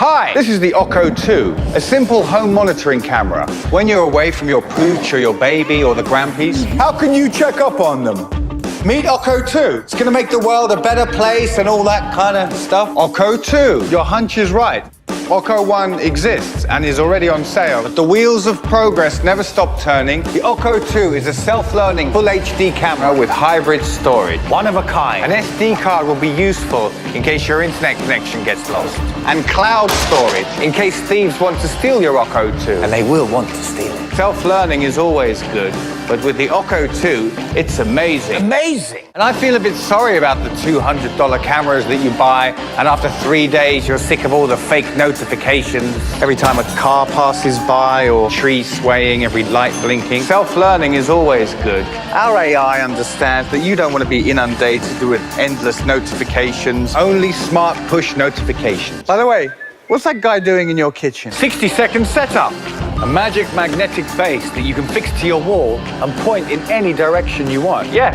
Hi, this is the Occo 2, a simple home monitoring camera. When you're away from your pooch or your baby or the grandpies, how can you check up on them? Meet Occo 2. It's gonna make the world a better place and all that kind of stuff. Occo 2, your hunch is right. Occo 1 exists and is already on sale, but the wheels of progress never stop turning. The Occo 2 is a self-learning full HD camera with hybrid storage. One of a kind. An SD card will be useful in case your internet connection gets lost. And cloud storage in case thieves want to steal your Occo 2. And they will want to steal it. Self-learning is always good, but with the Occo 2, it's amazing. Amazing! And I feel a bit sorry about the $200 cameras that you buy, and after 3 days, you're sick of all the fake notifications every time a car passes by or tree swaying, every light blinking. Self-learning is always good. Our AI understands that you don't want to be inundated with endless notifications, only smart push notifications. By the way, what's that guy doing in your kitchen? 60-second setup. A magic magnetic base that you can fix to your wall and point in any direction you want. Yeah,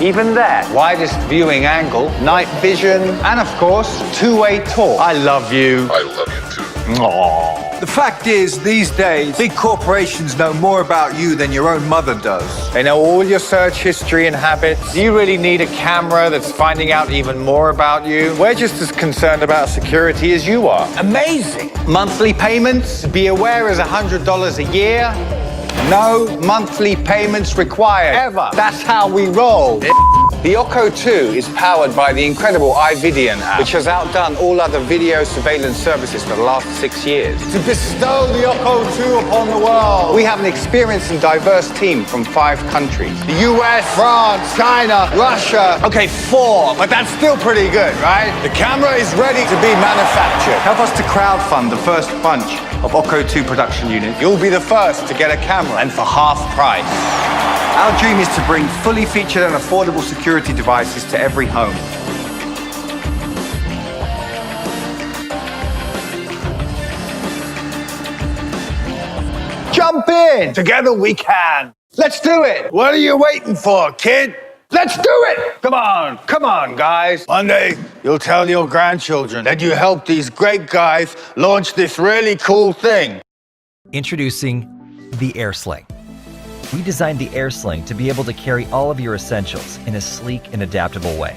even there. Widest viewing angle, night vision, and of course, two-way talk. I love you. I love you too. Aww. The fact is, these days, big corporations know more about you than your own mother does. They know all your search history and habits. Do you really need a camera that's finding out even more about you? We're just as concerned about security as you are. Amazing. Monthly payments, be aware, is $100 a year. No monthly payments required, ever. That's how we roll. The Occo 2 is powered by the incredible iVidian app, which has outdone all other video surveillance services for the last 6 years. To bestow the Occo 2 upon the world, we have an experienced and diverse team from 5 countries. The US, France, China, Russia. Okay, 4, but that's still pretty good, right? The camera is ready to be manufactured. Help us to crowdfund the first bunch of Occo 2 production units. You'll be the first to get a camera, and for half price. Our dream is to bring fully featured and affordable security devices to every home. Jump in! Together we can! Let's do it! What are you waiting for, kid? Let's do it! Come on, guys. One day, you'll tell your grandchildren that you helped these great guys launch this really cool thing. Introducing the AirSling. We designed the AirSling to be able to carry all of your essentials in a sleek and adaptable way.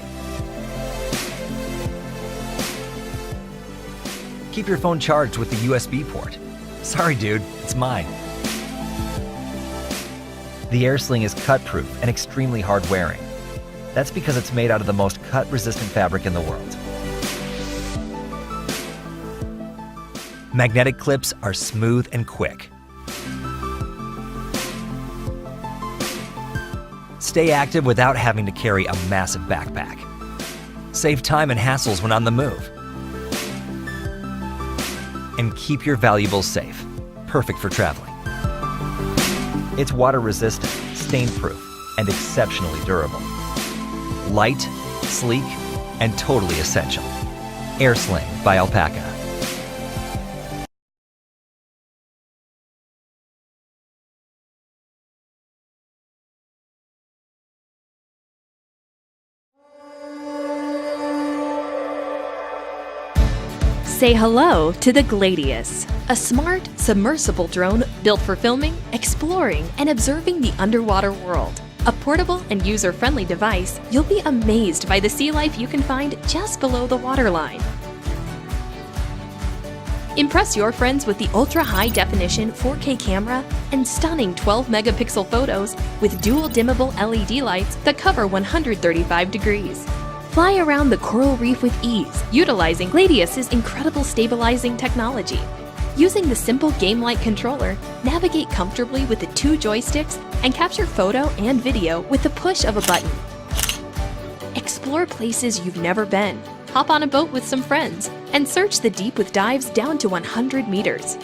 Keep your phone charged with the USB port. Sorry, dude, it's mine. The AirSling is cut-proof and extremely hard-wearing. That's because it's made out of the most cut-resistant fabric in the world. Magnetic clips are smooth and quick. Stay active without having to carry a massive backpack. Save time and hassles when on the move. And keep your valuables safe. Perfect for traveling. It's water-resistant, stain-proof, and exceptionally durable. Light, sleek, and totally essential. AirSling by Alpaca. Say hello to the Gladius, a smart, submersible drone built for filming, exploring, and observing the underwater world. A portable and user-friendly device, you'll be amazed by the sea life you can find just below the waterline. Impress your friends with the ultra-high-definition 4K camera and stunning 12-megapixel photos with dual dimmable LED lights that cover 135 degrees. Fly around the coral reef with ease, utilizing Gladius's incredible stabilizing technology. Using the simple game-like controller, navigate comfortably with the 2 joysticks and capture photo and video with the push of a button. Explore places you've never been, hop on a boat with some friends, and search the deep with dives down to 100 meters.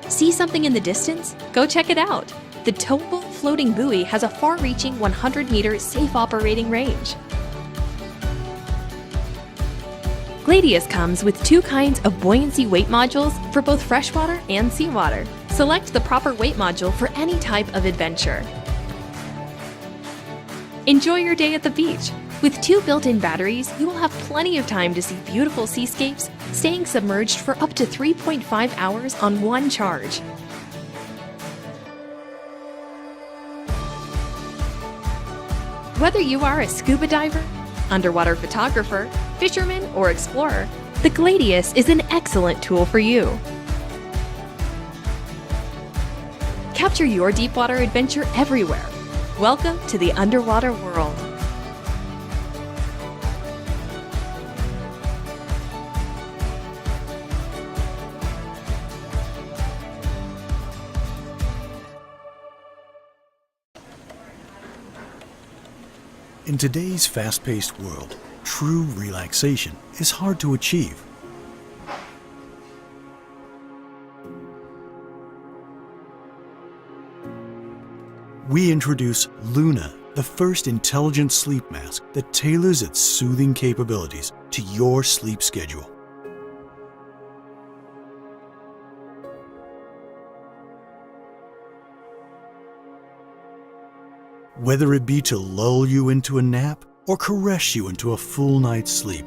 See something in the distance? Go check it out! The towable floating buoy has a far-reaching 100-meter safe operating range. Gladius comes with 2 kinds of buoyancy weight modules for both freshwater and seawater. Select the proper weight module for any type of adventure. Enjoy your day at the beach. With 2 built-in batteries, you will have plenty of time to see beautiful seascapes, staying submerged for up to 3.5 hours on one charge. Whether you are a scuba diver, underwater photographer, fisherman, or explorer, the Gladius is an excellent tool for you. Capture your deepwater adventure everywhere. Welcome to the underwater world. In today's fast-paced world, true relaxation is hard to achieve. We introduce Lunna, the first intelligent sleep mask that tailors its soothing capabilities to your sleep schedule. Whether it be to lull you into a nap or caress you into a full night's sleep,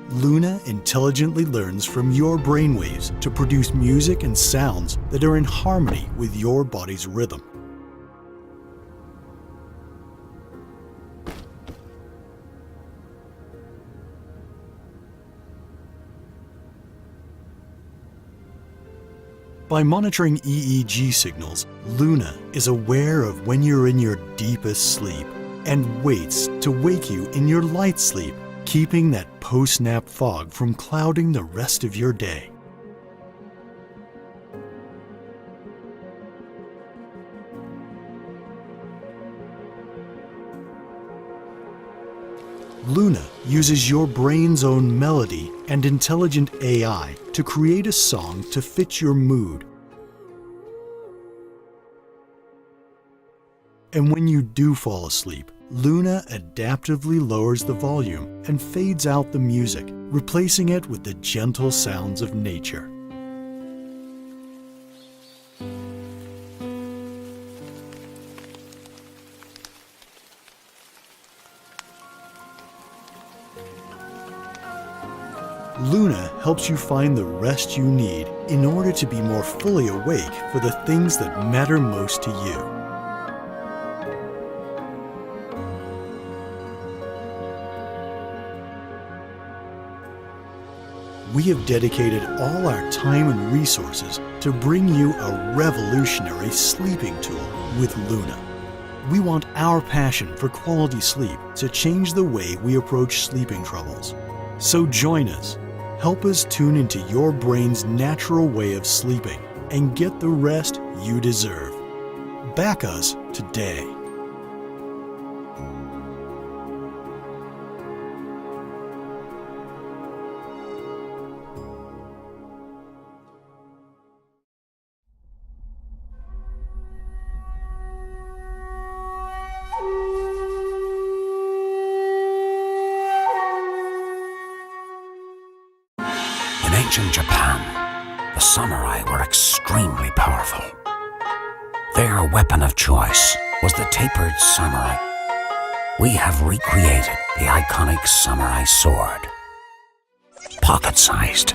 Lunna intelligently learns from your brainwaves to produce music and sounds that are in harmony with your body's rhythm. By monitoring EEG signals, Lunna is aware of when you're in your deepest sleep and waits to wake you in your light sleep, keeping that post-nap fog from clouding the rest of your day. Lunna uses your brain's own melody and intelligent AI to create a song to fit your mood. And when you do fall asleep, Lunna adaptively lowers the volume and fades out the music, replacing it with the gentle sounds of nature. Lunna helps you find the rest you need in order to be more fully awake for the things that matter most to you. We have dedicated all our time and resources to bring you a revolutionary sleeping tool with Lunna. We want our passion for quality sleep to change the way we approach sleeping troubles. So join us. Help us tune into your brain's natural way of sleeping and get the rest you deserve. Back us today. In ancient Japan, the samurai were extremely powerful. Their weapon of choice was the tapered samurai. We have recreated the iconic samurai sword. Pocket-sized,